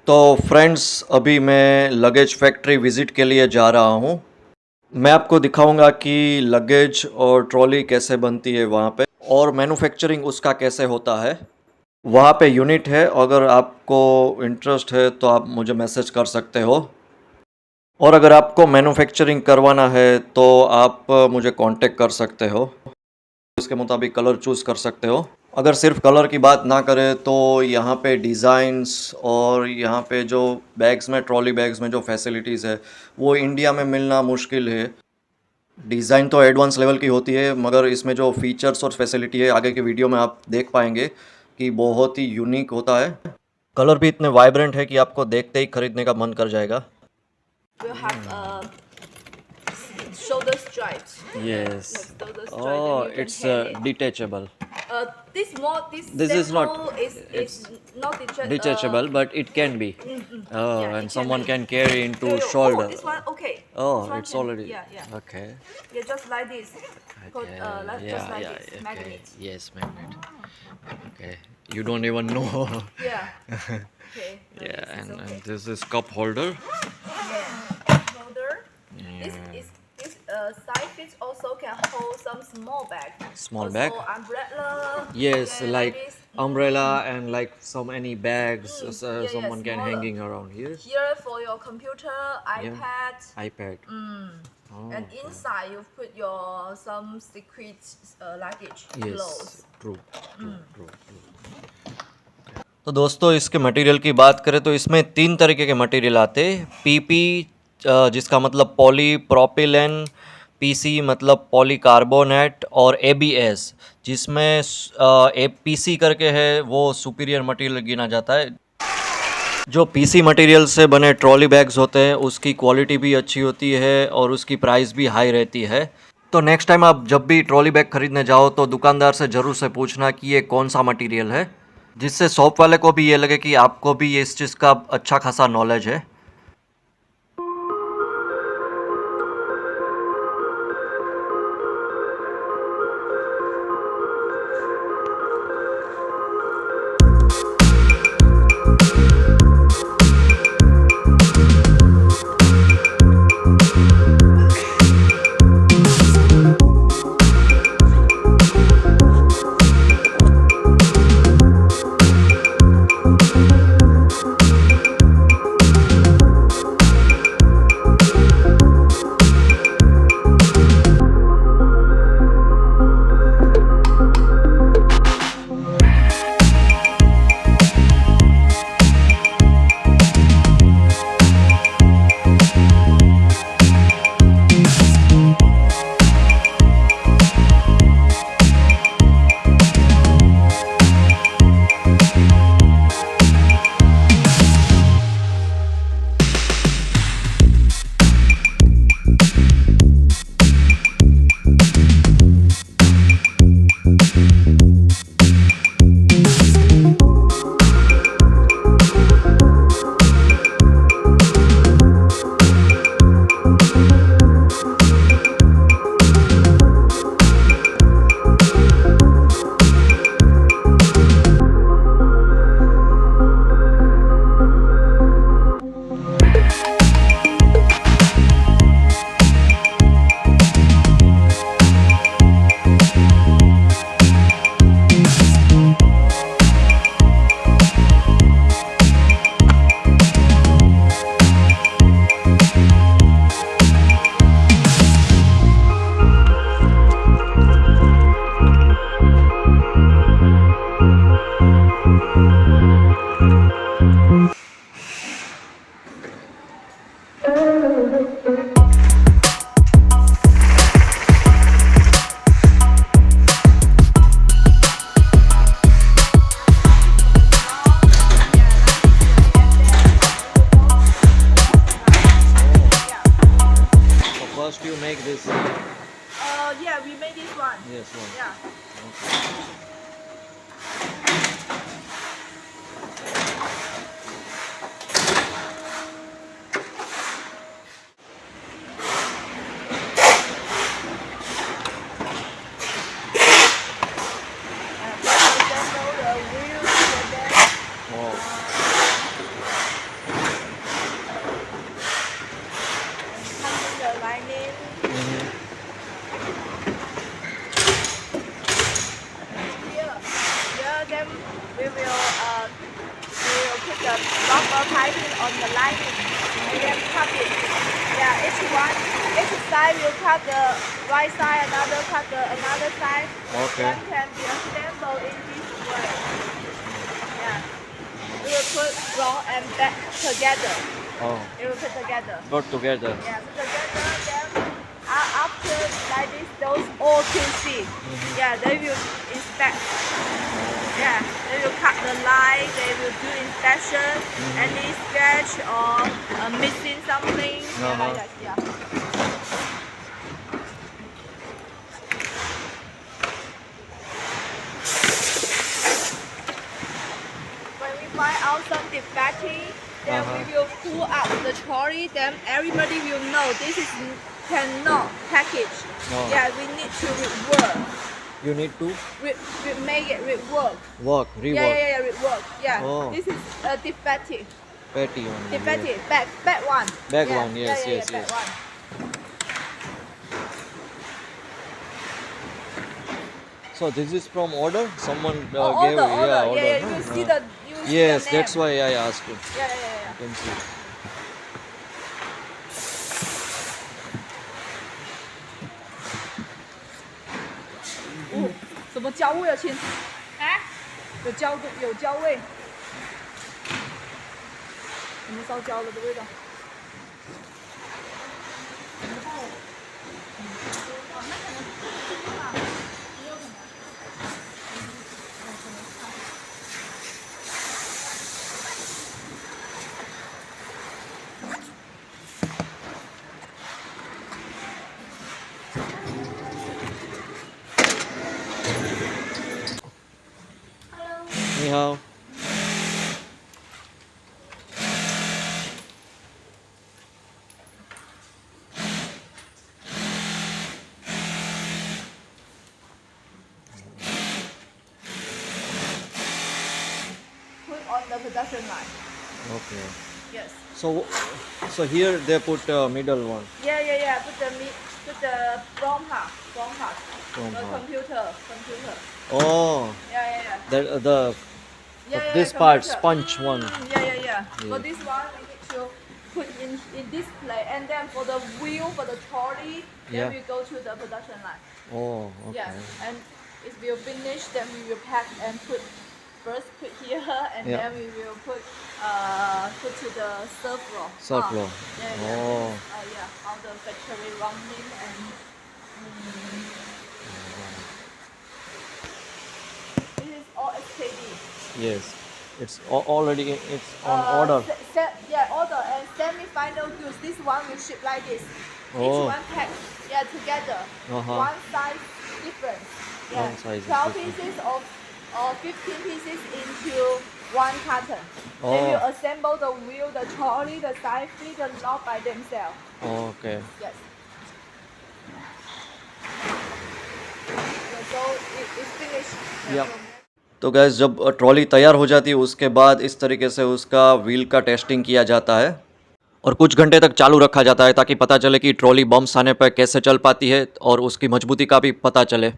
तो फ्रेंड्स, अभी मैं लगेज फैक्ट्री विज़िट के लिए जा रहा हूँ। मैं आपको दिखाऊंगा कि लगेज और ट्रॉली कैसे बनती है वहाँ पे, और मैन्युफैक्चरिंग उसका कैसे होता है। वहाँ पे यूनिट है, अगर आपको इंटरेस्ट है तो आप मुझे मैसेज कर सकते हो। और अगर आपको मैन्युफैक्चरिंग करवाना है तो आप मुझे कांटेक्ट कर सकते हो। इसके मुताबिक कलर चूज़ कर सकते हो। अगर सिर्फ कलर की बात ना करें तो यहाँ पे डिज़ाइंस और यहाँ पे जो बैग्स में, ट्रॉली बैग्स में जो फैसिलिटीज़ है वो इंडिया में मिलना मुश्किल है। डिज़ाइन तो एडवांस लेवल की होती है, मगर इसमें जो फीचर्स और फैसिलिटी है आगे की वीडियो में आप देख पाएंगे कि बहुत ही यूनिक होता है। कलर भी इतने वाइब्रेंट है कि आपको देखते ही खरीदने का मन कर जाएगा। We'll have shoulder stripes. Yes. Shoulder stripe, Oh, and you can it's hang it. detachable. This This is not. sample is not Detachable, but it can be. Oh, yeah, and it someone be. can carry into Oh, shoulder. this one okay. Oh, This one it's can- already. Yeah. Okay. Yeah, just like this. Put, Okay. just like yeah. this. Okay. Magnet. Yes, magnet. Okay. You don't even know. Yeah. Okay. Yeah, this is and okay. this is cup holder. Yeah. Shoulder. Yeah. This side fit also can hold some small bag. Small also bag. Umbrella. Yes, yeah, like this. umbrella and like so many bags. Yeah, Someone can smaller. hanging around here. Here for your computer, iPad. iPad. Oh, And inside you put your some secret luggage. yes. Clothes. True. तो दोस्तों, इसके material की बात करें तो इसमें 3 तरीके के मटेरियल आते हैं। पीपी जिसका मतलब पॉली प्रोपिलेन, पीसी मतलब पॉलीकार्बोनेट, और एबीएस जिसमें पीसी करके है वो सुपीरियर मटेरियल गिना जाता है। जो पीसी मटेरियल से बने ट्रॉली बैग्स होते हैं उसकी क्वालिटी भी अच्छी होती है और उसकी प्राइस भी हाई रहती है। तो नेक्स्ट टाइम आप जब भी ट्रॉली बैग खरीदने जाओ तो दुकानदार से ज़रूर से पूछना कि ये कौन सा मटेरियल है, जिससे शॉप वाले को भी ये लगे कि आपको भी इस चीज़ का अच्छा खासा नॉलेज है। rubber piping on the lining and then cut it. Yeah, each side will cut the right side, another cut the another side. Okay. Then can be assembled in this way. Yeah. We will put front and back together. Oh, It will put together. got together. Yeah, put together. Then after like this, those all QC. Yeah, they will inspect. Yeah, they will cut the line. They will do inspection. Any scratch or missing something. Yeah, like that. Yeah. When we find out some defecting, then we will pull up the trolley. Then everybody will know this is cannot package. No. Yeah, we need to rework. You need to Make it rework. rework. Yeah, rework. Yeah, Oh. this is defective. Patty only. Defective. Back one. Back Yeah, one, yes, yes, back yes. one. So this is from order? Someone gave Order. yeah, order. Yeah, no? you see the Yes, the that's name. why I asked you. Yeah. You can see. 什么焦味啊，亲？啊？有焦味。什么烧焦了的味道？你好。Put on the production line. Okay. Yes. So here they put middle one. Yeah. Put the front part. Front The part. computer. Oh, Yeah. the Yeah, this part computer. sponge one. Yeah. For this one, we need to put in display, and then for the wheel, for the trolley, Yeah. then we go to the production line. Oh, okay. Yeah, and it will finish, then we will pack and put here, and Yeah. then we will put to the serve floor. Serve floor. Yeah. Oh. Yeah, how the factory running and. This is all SKD. Yes, it's already it's on order. Order and semi-final goods. This one will ship like this. Oh. Each one packed, together. One size difference. Yeah. One size is 12 different. pieces or 15 pieces into one carton. They Oh. will assemble the wheel, the trolley, the side feet, the lock by themselves. Okay. Yes. So it's finished. Yeah. तो gas जब trolley तैयार हो जाती है उसके बाद इस तरीके से उसका व्हील का टेस्टिंग किया जाता है और कुछ घंटे तक चालू रखा जाता है ताकि पता चले कि ट्रॉली बम्प्स आने पर कैसे चल पाती है और उसकी मजबूती का भी पता चले।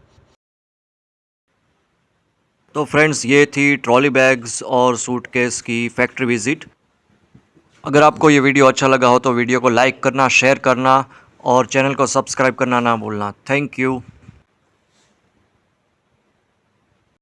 तो फ्रेंड्स ये थी ट्रॉली बैग्स और सूटकेस की फैक्ट्री विज़िट। अगर आपको ये वीडियो अच्छा लगा हो तो वीडियो को लाइक करना, शेयर करना और चैनल को सब्सक्राइब करना ना भूलना। Thank you.